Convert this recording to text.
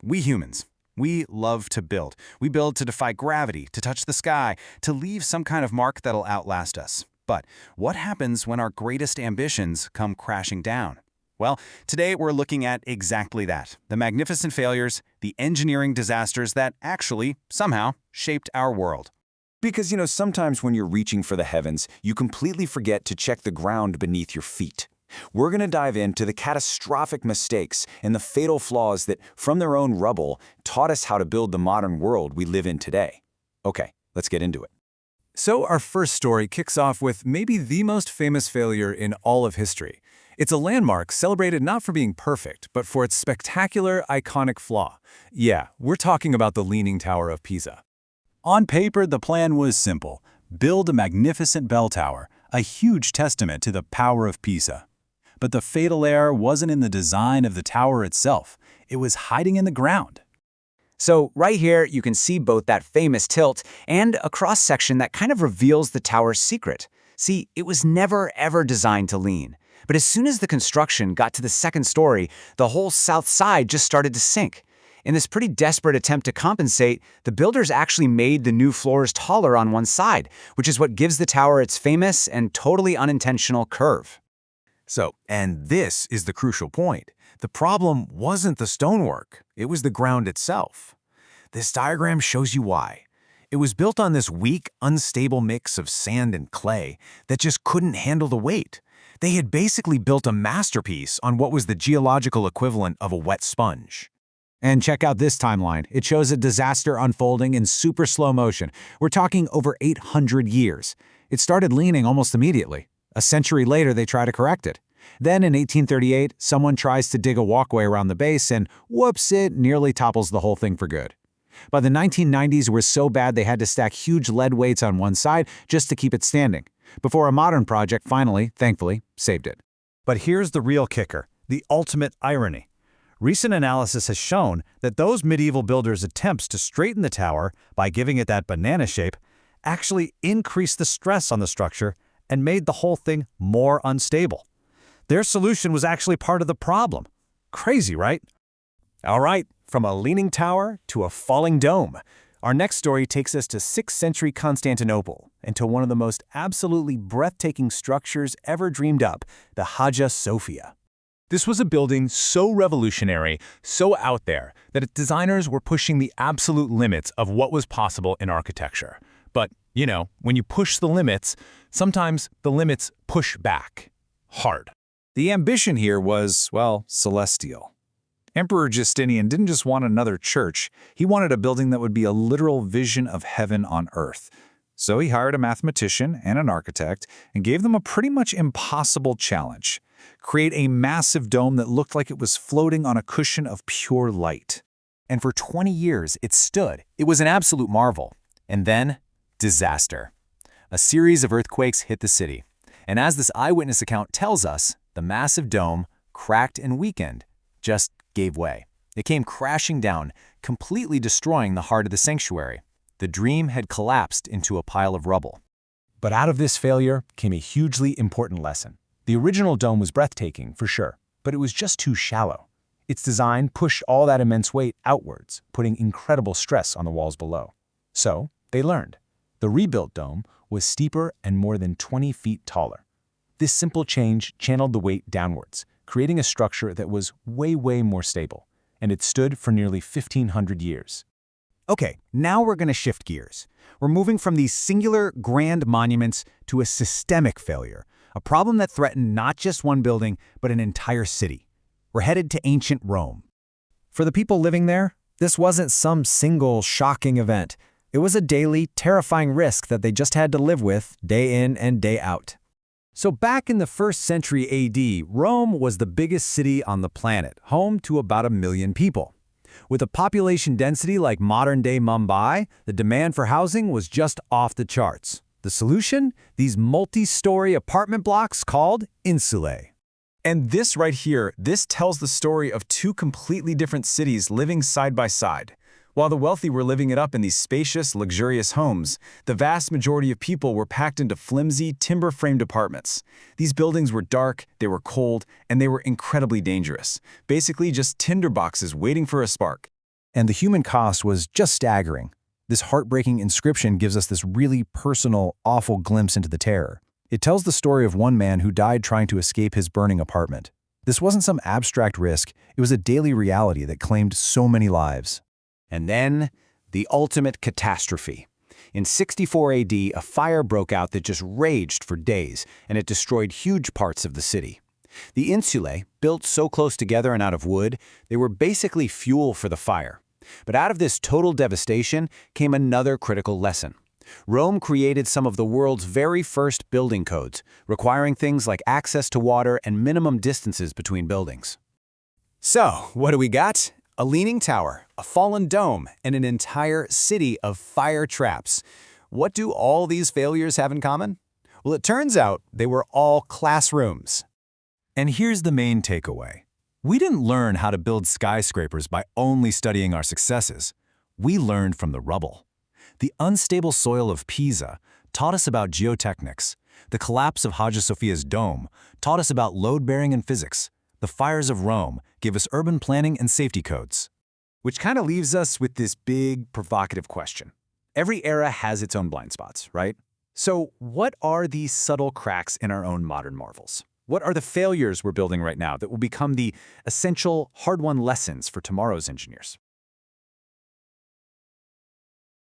We humans, we love to build. We build to defy gravity, to touch the sky, to leave some kind of mark that'll outlast us. But what happens when our greatest ambitions come crashing down? Well, today we're looking at exactly that, the magnificent failures, the engineering disasters that actually, somehow, shaped our world. Because, sometimes when you're reaching for the heavens, you completely forget to check the ground beneath your feet. We're going to dive into the catastrophic mistakes and the fatal flaws that, from their own rubble, taught us how to build the modern world we live in today. Okay, let's get into it. So our first story kicks off with maybe the most famous failure in all of history. It's a landmark celebrated not for being perfect, but for its spectacular, iconic flaw. Yeah, we're talking about the Leaning Tower of Pisa. On paper, the plan was simple. Build a magnificent bell tower, a huge testament to the power of Pisa. But the fatal error wasn't in the design of the tower itself. It was hiding in the ground. So right here, you can see both that famous tilt and a cross-section that kind of reveals the tower's secret. See, it was never, ever designed to lean. But as soon as the construction got to the second story, the whole south side just started to sink. In this pretty desperate attempt to compensate, the builders actually made the new floors taller on one side, which is what gives the tower its famous and totally unintentional curve. And this is the crucial point. The problem wasn't the stonework, it was the ground itself. This diagram shows you why. It was built on this weak, unstable mix of sand and clay that just couldn't handle the weight. They had basically built a masterpiece on what was the geological equivalent of a wet sponge. And check out this timeline. It shows a disaster unfolding in super slow motion. We're talking over 800 years. It started leaning almost immediately. A century later, they try to correct it. Then in 1838, someone tries to dig a walkway around the base and whoops, it nearly topples the whole thing for good. By the 1990s, it was so bad they had to stack huge lead weights on one side just to keep it standing, before a modern project finally, thankfully, saved it. But here's the real kicker, the ultimate irony. Recent analysis has shown that those medieval builders' attempts to straighten the tower by giving it that banana shape actually increased the stress on the structure and made the whole thing more unstable. Their solution was actually part of the problem. Crazy, right? All right, from a leaning tower to a falling dome. Our next story takes us to 6th century Constantinople and to one of the most absolutely breathtaking structures ever dreamed up, the Hagia Sophia. This was a building so revolutionary, so out there, that its designers were pushing the absolute limits of what was possible in architecture. But, when you push the limits, sometimes the limits push back. Hard. The ambition here was, celestial. Emperor Justinian didn't just want another church, he wanted a building that would be a literal vision of heaven on earth. So he hired a mathematician and an architect and gave them a pretty much impossible challenge. Create a massive dome that looked like it was floating on a cushion of pure light. And for 20 years, it stood. It was an absolute marvel. And then, disaster. A series of earthquakes hit the city. And as this eyewitness account tells us, the massive dome, cracked and weakened, just gave way. It came crashing down, completely destroying the heart of the sanctuary. The dream had collapsed into a pile of rubble. But out of this failure came a hugely important lesson. The original dome was breathtaking, for sure, but it was just too shallow. Its design pushed all that immense weight outwards, putting incredible stress on the walls below. So, they learned. The rebuilt dome was steeper and more than 20 feet taller. This simple change channeled the weight downwards, creating a structure that was way more stable, and it stood for nearly 1,500 years. Okay, now we're going to shift gears. We're moving from these singular, grand monuments to a systemic failure, a problem that threatened not just one building, but an entire city. We're headed to ancient Rome. For the people living there, this wasn't some single, shocking event. It was a daily, terrifying risk that they just had to live with day in and day out. So back in the 1st century AD, Rome was the biggest city on the planet, home to about 1 million people. With a population density like modern-day Mumbai, the demand for housing was just off the charts. The solution? These multi-story apartment blocks called insulae. And this right here, this tells the story of two completely different cities living side by side. While the wealthy were living it up in these spacious, luxurious homes, the vast majority of people were packed into flimsy, timber-framed apartments. These buildings were dark, they were cold, and they were incredibly dangerous. Basically just tinderboxes waiting for a spark. And the human cost was just staggering. This heartbreaking inscription gives us this really personal, awful glimpse into the terror. It tells the story of one man who died trying to escape his burning apartment. This wasn't some abstract risk, it was a daily reality that claimed so many lives. And then, the ultimate catastrophe. In 64 AD, a fire broke out that just raged for days, and it destroyed huge parts of the city. The insulae, built so close together and out of wood, they were basically fuel for the fire. But out of this total devastation came another critical lesson. Rome created some of the world's very first building codes, requiring things like access to water and minimum distances between buildings. So, what do we got? A leaning tower, a fallen dome, and an entire city of fire traps. What do all these failures have in common? Well, it turns out they were all classrooms. And here's the main takeaway. We didn't learn how to build skyscrapers by only studying our successes. We learned from the rubble. The unstable soil of Pisa taught us about geotechnics. The collapse of Hagia Sophia's dome taught us about load-bearing and physics. The fires of Rome gave us urban planning and safety codes. Which kind of leaves us with this big, provocative question. Every era has its own blind spots, right? So what are these subtle cracks in our own modern marvels? What are the failures we're building right now that will become the essential, hard-won lessons for tomorrow's engineers?